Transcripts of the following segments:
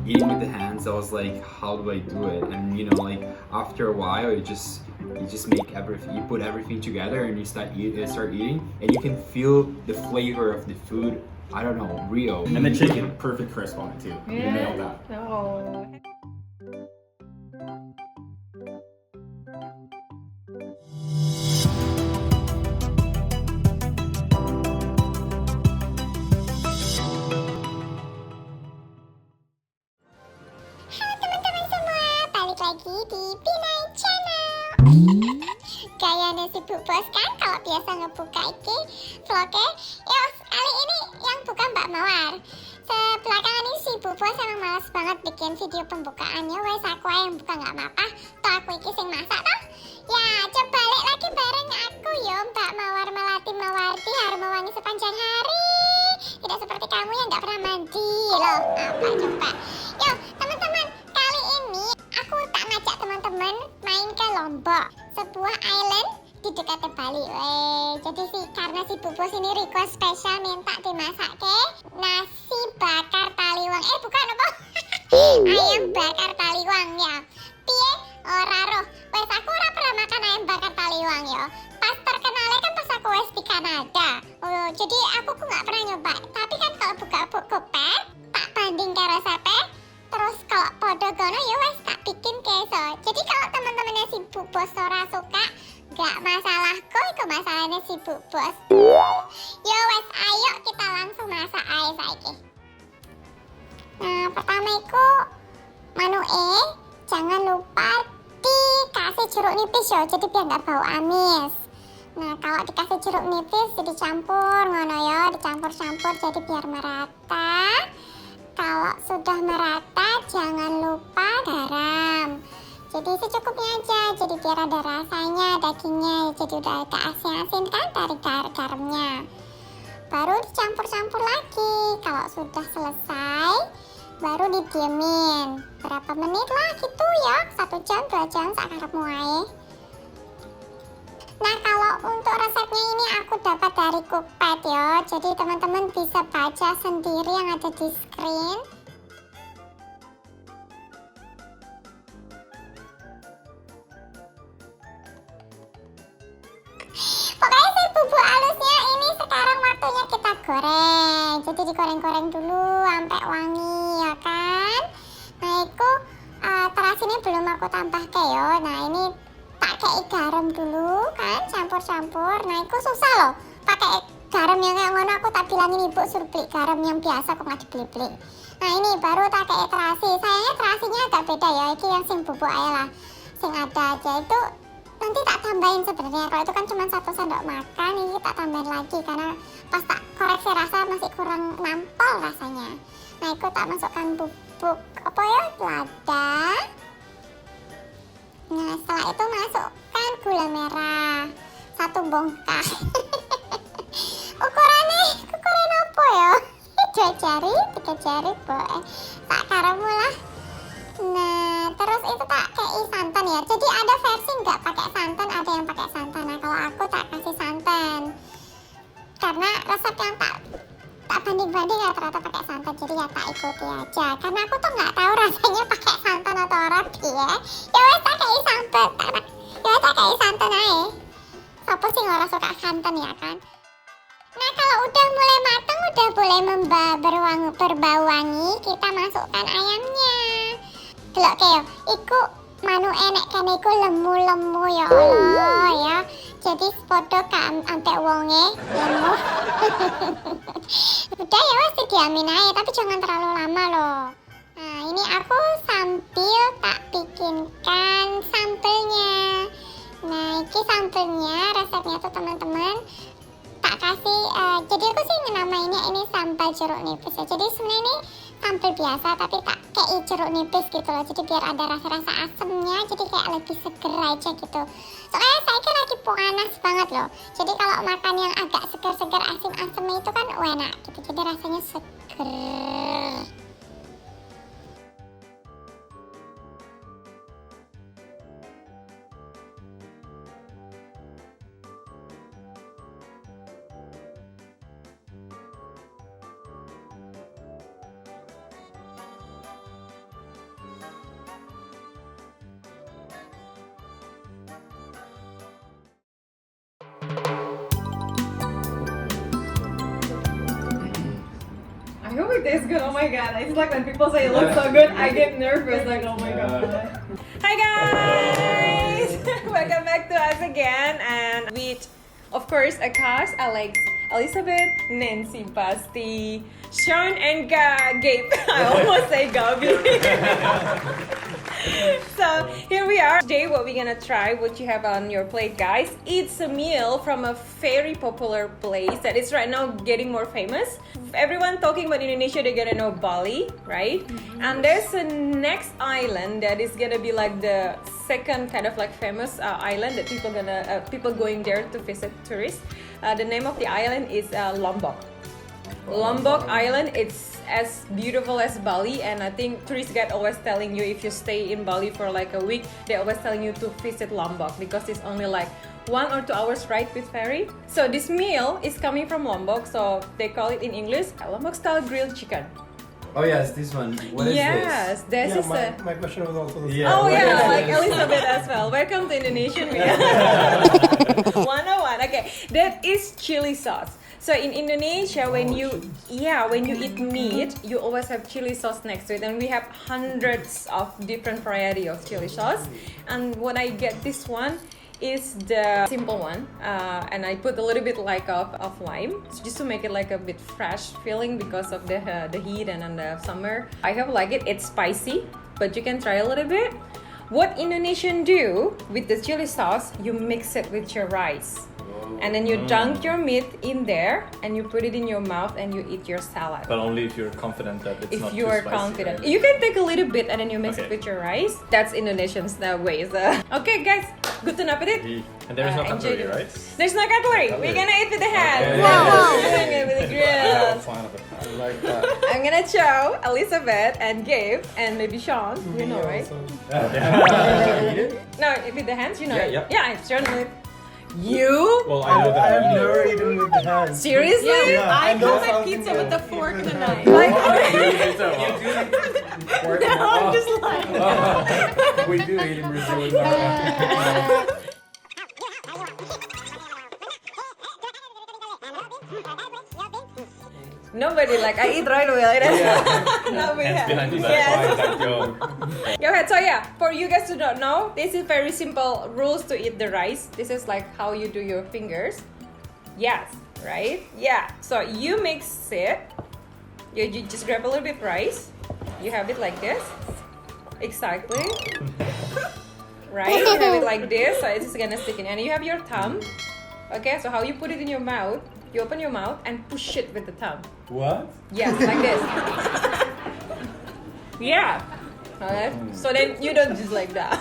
Eating with the hands, I was like, how do I do it? And like after a while, you just make everything, you put everything together, and you start eating, and you can feel the flavor of the food. I don't know, real. And the chicken, perfect crisp on it too. You nailed that. Oh. Halo teman-teman semua, balik lagi di Piring channel. Kayaknya sibuk bos kan kalau biasa ngebuka iki vlognya. Yo, kali ini yang buka Mbak Mawar. Sebelakangan ini sibuk bos, emang malas banget bikin video pembukaannya. Wes aku aja yang buka nggak apa-apa. Toh aku iki sing masak toh. Ya, coba balik lagi bareng aku yo Mbak Mawar Melati Mawarti, harum wangi sepanjang hari. Tidak seperti kamu yang nggak pernah mandi loh. Apa coba? Yo, teman-teman, kali ini aku tak ngajak teman-teman main ke Lombok, sebuah island di dekat Bali. Jadi sih karena si Bu Bos ini request spesial minta dimasak ke nasi bakar taliwang. Bukan apa? Ayam bakar taliwang ya. Piye ora roh. Wes aku ora pernah makan ayam bakar taliwang ya. Pas terkenalnya kan pas aku wes di Kanada. Jadi aku nggak pernah nyoba. Tapi kan kalau buka buku pet, tak banding ke resepnya. Terus kalau podo gono ya wes tak bikin keso. Jadi kalau teman-temannya si Bu Bos ora suka, gak masalah kok, itu masalahnya si Bu Bos. Ya wes, ayo kita langsung masak aja saiki. Nah, pertama itu jangan lupa dikasih jeruk nipis ya, jadi biar gak bau amis. Nah, kalau dikasih jeruk nipis dicampur ngono ya, dicampur-campur jadi biar merata. Kalau sudah merata jangan lupa garam. Jadi secukupnya aja, jadi biar ada rasanya dagingnya, jadi udah agak asin-asin kan dari garamnya. Baru dicampur-campur lagi. Kalau sudah selesai, baru didiemin berapa menit lah gitu ya, 1 jam 2 jam sakarepmu ae. Nah, kalau untuk resepnya ini aku dapat dari Cookpad ya, jadi teman-teman bisa baca sendiri yang ada di screen. Pokoknya si bubuk halusnya ini sekarang waktunya kita goreng. Jadi digoreng-goreng dulu sampai wangi ya kan. Nah itu terasi ini belum aku tambah ke yo. Nah ini tak kei garam dulu kan, campur-campur. Nah itu susah loh pakai garam yang kayak ngono. Aku tak bilangin ibu suruh beli garam yang biasa, kok nggak dibeli-beli. Nah ini baru tak kei terasi. Sayangnya terasinya agak beda ya. Ini yang sing bubuk aja lah, sing ada aja itu. Nanti tak tambahin sebenarnya, kalau itu kan cuma 1 sendok makan, ini tak tambahin lagi karena pas tak koreksi rasa masih kurang nampol rasanya. Nah itu tak masukkan bubuk apa ya, lada. Nah setelah itu masukkan gula merah 1 bongkar. ukuran apa ya? 2 jari 3 jari boleh, tak karamu lah. Nah terus itu tak kei santan ya, jadi ada versi nggak pakai santan, ada yang pakai santan. Nah kalau aku tak kasih santan karena resep yang tak banding-banding rata-rata pakai santan, jadi ya tak ikuti aja karena aku tuh nggak tahu rasanya pakai santan atau ora ya. Ya wes tak kei santan, tak kei santan aja. Siapa sih nggak suka santan ya kan. Nah kalau udah mulai matang, udah boleh berbau wangi, kita masukkan ayamnya. Delok kayak iku manu enek kan iku lemu-lemu ya Allah ya. Jadi podo kan ampe wonge lemu. Udah ya wes diamin aja, tapi jangan terlalu lama loh. Nah ini aku sambil tak bikinkan sambelnya. Nah ini sambelnya, resepnya tuh teman-teman tak kasih, jadi aku sih namainnya ini sambal jeruk nipis ya. Jadi sebenarnya ini sambal biasa tapi tak kei jeruk nipis gitu loh, jadi biar ada rasa-rasa asemnya, jadi kayak lebih seger aja gitu. Soalnya saya kan lagi panas banget loh, jadi kalau makan yang agak seger-seger asin-asem itu kan enak gitu, jadi rasanya seger. I hope it tastes good. Oh my god. It's like when people say it looks so good, I get nervous. Like, oh my god. Hi guys! Welcome back to us again. And with, of course, a cast, Alex, Elizabeth, Nancy, Basti, Sean, and Gabe. I almost say Gabi. So here we are. Today what we're gonna try, what you have on your plate, guys. It's a meal from a very popular place that is right now getting more famous. Everyone talking about Indonesia, they're gonna know Bali, right? And there's a next island that is gonna be like the second kind of like famous island that people going there to visit tourists. The name of the island is Lombok. Lombok Island, it's as beautiful as Bali, and I think tourist guide always telling you if you stay in Bali for like a week, they're always telling you to visit Lombok because it's only like 1 or 2 hours ride with ferry. So this meal is coming from Lombok, so they call it in English Lombok style grilled chicken. Oh yes, this one. What is Yes, this is my question was also the same. Yeah. Oh what yeah, is like this? Elizabeth as well. Welcome to Indonesian. 101. Okay, that is chili sauce. So in Indonesia, when you eat meat, you always have chili sauce next to it, and we have hundreds of different variety of chili sauce. And when I get this one, is the simple one, and I put a little bit like of lime just to make it like a bit fresh feeling because of the heat and in the summer. I have like it. It's spicy, but you can try a little bit. What Indonesian do with the chili sauce, you mix it with your rice. And then you dunk your meat in there and you put it in your mouth and you eat your salad. But only if you're confident that it's not If you too are spicy, confident. right? You can take a little bit and then you mix it Okay. with your rice. That's Indonesians ways. Okay guys, good to appetit. And there is no Enjoy cutlery, it. right? There's no cutlery. We're gonna eat with the hands. Okay. We're doing it with the I grill. have a plan of it. I like that. I'm gonna show Elizabeth and Gabe and maybe Sean. You know, right? No, with the hands, you know. Yeah, it. yeah. Yeah, Sean with you. Well, I know that I have I never eaten with the hands. Seriously? Yeah, I I know got my something pizza with the that- fork and the knife. Like, No, I'm just lying. We do eat in Brazil. Nobody like I eat right away like that. No, we hands have. behind you. Yes. That joke. Go ahead. So yeah, for you guys who don't know, this is very simple rules to eat the rice. This is like how you do your fingers. Yes, right? Yeah. So you mix it. You just grab a little bit rice. You have it like this. Exactly. Right? You have it like this, so it's just gonna stick in. And you have your thumb. Okay, so how you put it in your mouth, you open your mouth and push it with the thumb. What? Yes, like this. Yeah. Alright. So then you don't just like that.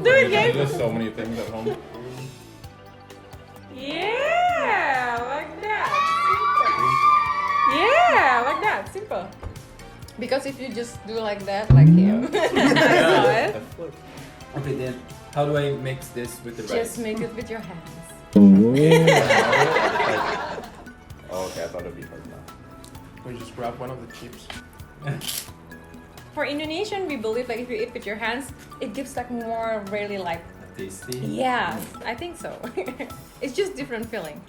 Do it, Gabe. There's so many things at home. Yeah, like that. Yeah, like that. Simple. Because if you just do like that, like him, I saw it. Okay, then how do I mix this with the rice? Just make it with your hands. Oh, okay, I thought it'd be hard now. we just grab one of the chips. For Indonesian, we believe like if you eat with your hands, it gives like more really like. Tasty. Yeah, I think so. It's just different feeling.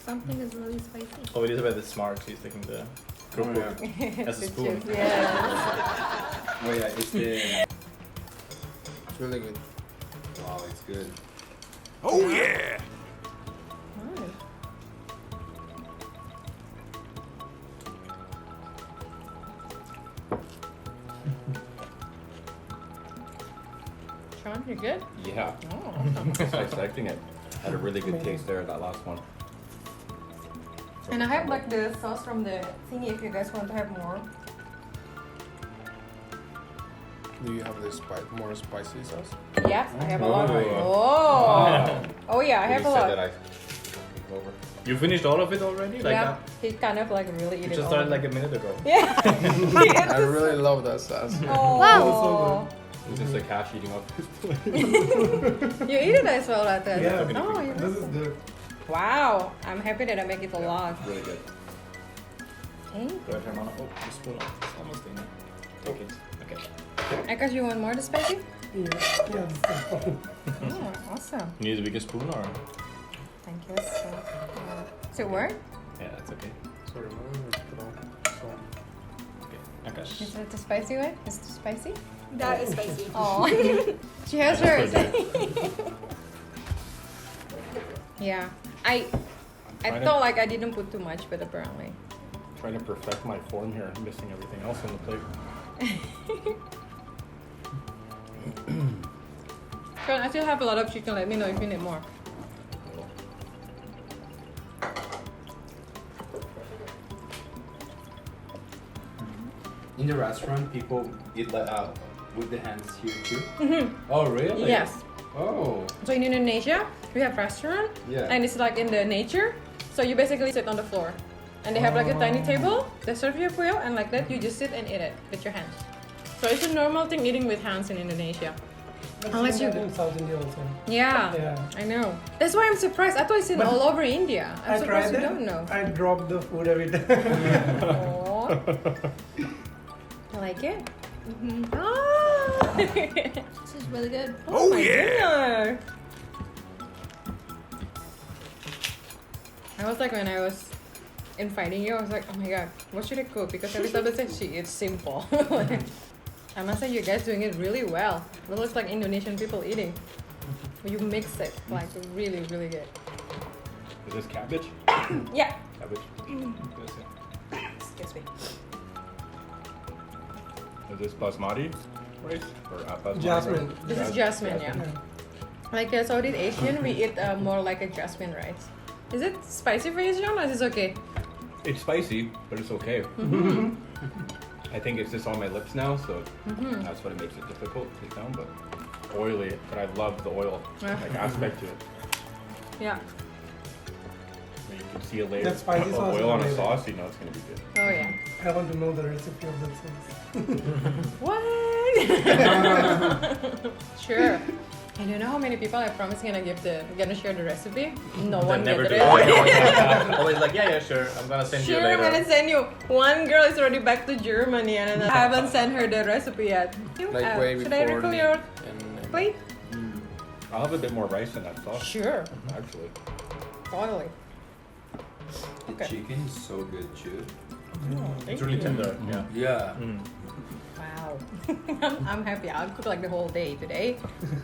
Something is really spicy. Oh, Elizabeth is smart. She's taking the cookbook as a The spoon. chips, yeah. Oh yeah, it's the. It's really good. Wow, it's good. Nice. Sean, you good? Yeah, Oh. I was expecting it. Had a really good taste there, that last one. And I have like the sauce from the thingy if you guys want to have more. Do you have this more spicy sauce? Yes, I have a lot. Oh. Oh. Oh yeah, I have a You said lot. that I took over. You finished all of it already? Like Yeah, that? he kind of like really You eat it just all. started like a minute ago. Yeah. I really love that sauce. Oh. Wow. It's just like cash eating up his plate. You eat it as well, like that. Yeah. Oh, you This is good. Wow, I'm happy that I make it a lot. Really good. Thank Go ahead, Hermana. Oh, the spoon. It's almost in. Take it. Okay. you. Akash, you want more to spicy? Yeah. Oh, awesome. You need a bigger spoon or? Thank you so much. Does it work? Yeah, that's okay. sorry, man. Okay. Is it the spicy one? Is it spicy? That is spicy. Oh. She has hers. Yeah. I Trying to- thought like I didn't put too much, but apparently. Trying to perfect my form here, missing everything else on the plate. Sean, I still have a lot of chicken. Let me know if you need more. In the restaurant, people eat with the hands here too. Oh really? Yes. Oh. So in Indonesia, we have restaurant, Yeah. and it's like in the nature. So you basically sit on the floor, and they have like a tiny table. They serve you food, and like that, you just sit and eat it with your hands. So it's a normal thing eating with hands in Indonesia. Unless you in South India also. Yeah, Yeah. I know. That's why I'm surprised. I thought it's in But all over India. I'm I surprised tried you it. don't know. I drop the food every time. Aww. I like it. Ah. This is really good. Oh my God. I was like, when I was inviting you, I was like, oh my God, what should I cook? Because Elizabeth said she eats simple. I must say, you guys doing it really well. It looks like Indonesian people eating. You mix it like really, really good. Is this cabbage? Yeah. Cabbage. Excuse me. Is this basmati rice or basmati Jasmine. rice? This is jasmine, yeah. Yeah. Like Southeast Asian, we eat more like a jasmine rice. Is it spicy for you, John, or is it okay? It's spicy, but it's okay. I think it's just on my lips now, so that's what it makes it difficult to take down. But oily, but I love the oil like aspect to it. Yeah. When you can see a layer That of spicy sauce is oil on a amazing. sauce, you know it's gonna be good. Oh yeah. I want to know the recipe of that sauce. What? Sure. I don't know how many people I promise gonna share the recipe. No one Never get do. it. Always like, yeah, sure. I'm gonna send you Sure, later. I'm gonna send you. One girl is already back to Germany and I haven't sent her the recipe yet. Like way Should I before refill me. your And plate? I'll have a bit more rice in that sauce. Sure. Actually. Totally. The Okay. chicken is so good too. It's really tender. Yeah. Yeah. Wow. I'm happy. I'll cook like the whole day today.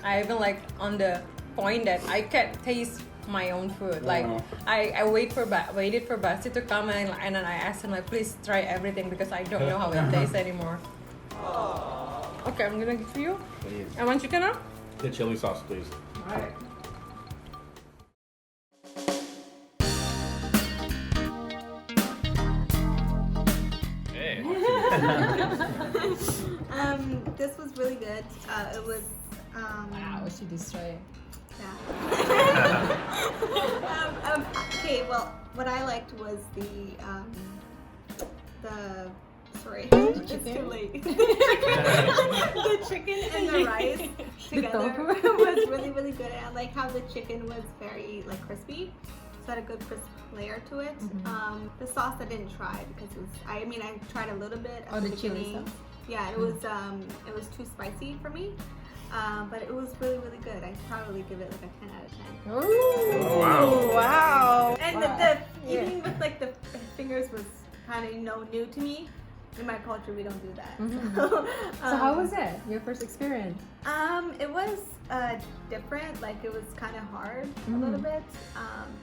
I even like on the point that I can taste my own food. Like I waited for Basti to come and then I asked him like, please try everything because I don't know how it tastes anymore. Okay, I'm gonna give you. Please. I want chicken now. The chili sauce, please. Alright. Hey. This was really good. It was Wow, she destroyed. yeah. Okay, well, what I liked was the sorry, it's too late. The chicken and the rice together was really, really good. And I like how the chicken was very like crispy. So it had a good crisp layer to it. The sauce I didn't try because it was, I tried a little bit at Oh, the chili beginning. sauce? Yeah, it was too spicy for me. But it was really, really good. I'd probably give it like a 10 out of 10. Oh, wow. And the eating with like the fingers was kind of new to me. In my culture, we don't do that. So how was it? Your first experience? It was different. Like it was kind of hard a little bit,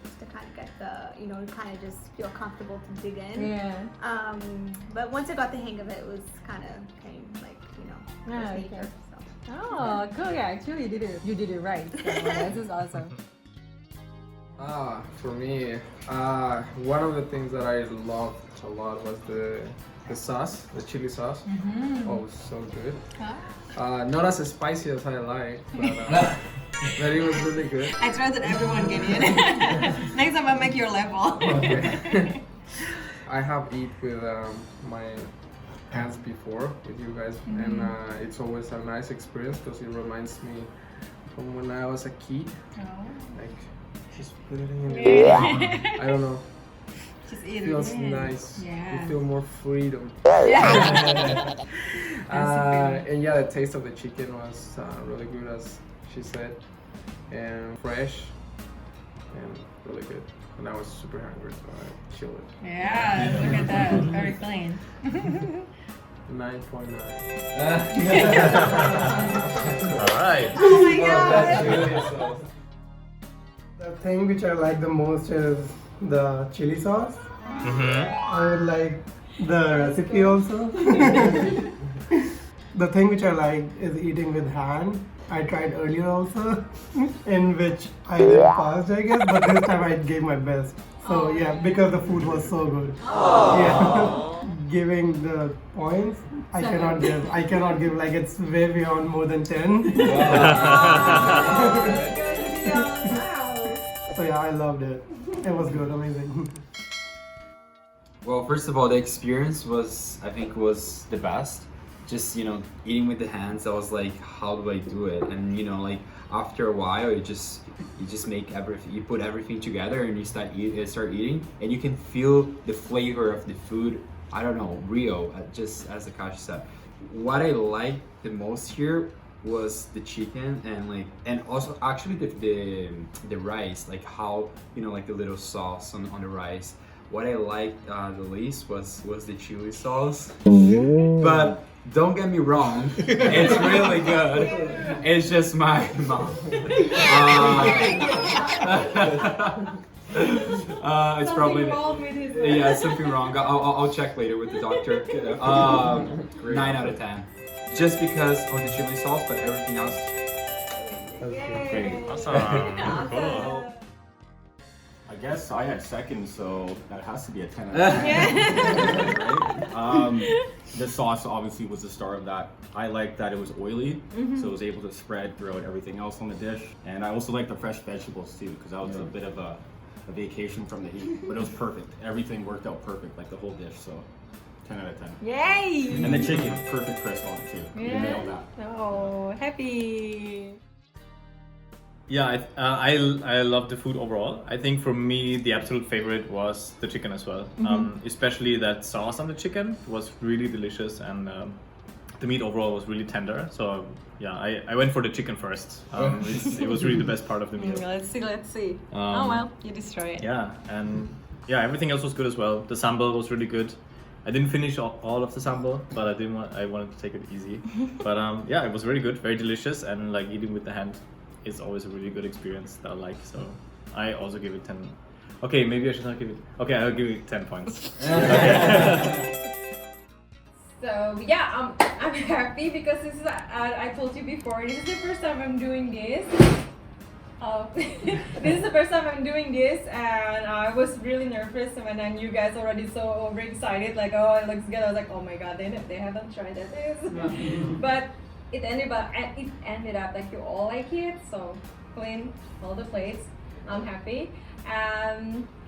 just to kind of get the kind of just feel comfortable to dig in. Yeah. But once I got the hang of it, it was kind of came like Ah, nature. okay. So. Oh, cool. Yeah, actually, you did it right. So, this is awesome. for me, one of the things that I loved a lot was the sauce, the chili sauce. Oh, it was so good. Not as spicy as I like, but it was really good. I trust that everyone get it. Next time I'll make your level. Okay. I have eat with my hands before with you guys, and it's always a nice experience because it reminds me from when I was a kid. Like, just put it in. I don't know. Just eat It feels it. nice. Yeah. You feel more freedom. Yeah. And yeah, the taste of the chicken was really good, as she said, and fresh, and really good. and I was super hungry, so I chilled it. Yeah, look at that. Very clean. 9.9. Alright. Oh my god. The thing which I like the most is the chili sauce. I would like the recipe also. The thing which I like is eating with hand. I tried earlier also, in which I did fast, I guess, but this time I gave my best. So yeah, because the food was so good. Yeah, giving the points, I cannot give like it's way beyond more than 10. So yeah, I loved it. It was good, amazing. Well, first of all, the experience was the best. Just eating with the hands, I was like, how do I do it? And after a while, you just make everything. You put everything together and you start eating, and you can feel the flavor of the food. I don't know, real. Just as Akash said, what I liked the most here was the chicken and also actually the rice, like how like the little sauce on the rice. What I liked the least was the chili sauce, but don't get me wrong, it's really good. It's just my mouth. It's probably something wrong. I'll check later with the doctor. 9 out of 10, just because of the chili sauce, but everything else. Great. Awesome. Cool. I guess I had second, so that has to be a 10 out of 10. Right? The sauce obviously was the star of that. I liked that it was oily, so it was able to spread throughout everything else on the dish. And I also liked the fresh vegetables too, because that was a bit of a vacation from the heat. But it was perfect. Everything worked out perfect, like the whole dish. So 10 out of 10. Yay! And the chicken, perfect crisp on it too. You nailed that. Oh, happy. Yeah, I love the food overall. I think for me, the absolute favorite was the chicken as well. Especially that sauce on the chicken was really delicious, and the meat overall was really tender. So yeah, I went for the chicken first. It was really the best part of the meal. Let's see. Oh well, you destroy it. Yeah, and yeah, everything else was good as well. The sambal was really good. I didn't finish all of the sambal, but I wanted to take it easy. But yeah, it was very good, very delicious, and like eating with the hand is always a really good experience that I like. So I also give it 10. Okay, maybe I should not give it. Okay, I'll give it 10 points. So yeah, I'm happy because this is I told you before, this is the first time I'm doing this. This is the first time I'm doing this, and I was really nervous when then you guys already so overexcited, like, oh, it looks good. I was like, oh my god, they haven't tried this. But it ended up like you all like it, so clean all the plates. I'm happy.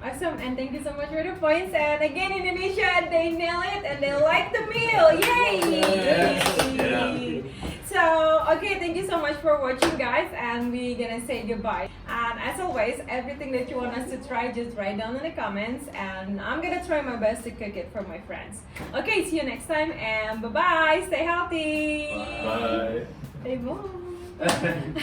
Awesome, and thank you so much for the points. And again, Indonesia, they nail it and they like the meal. Yay! So, okay, thank you so much for watching, guys, and we're gonna say goodbye. And as always, everything that you want us to try, just write down in the comments, and I'm gonna try my best to cook it for my friends. Okay, see you next time, and bye-bye. Stay healthy. Bye. Stay warm. Awesome.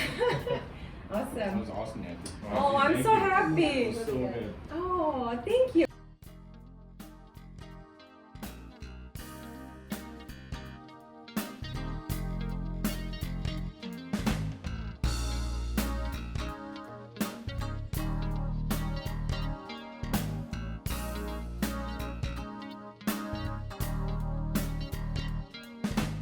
That was awesome, Andy. Oh, I'm so happy. So good. Oh, thank you.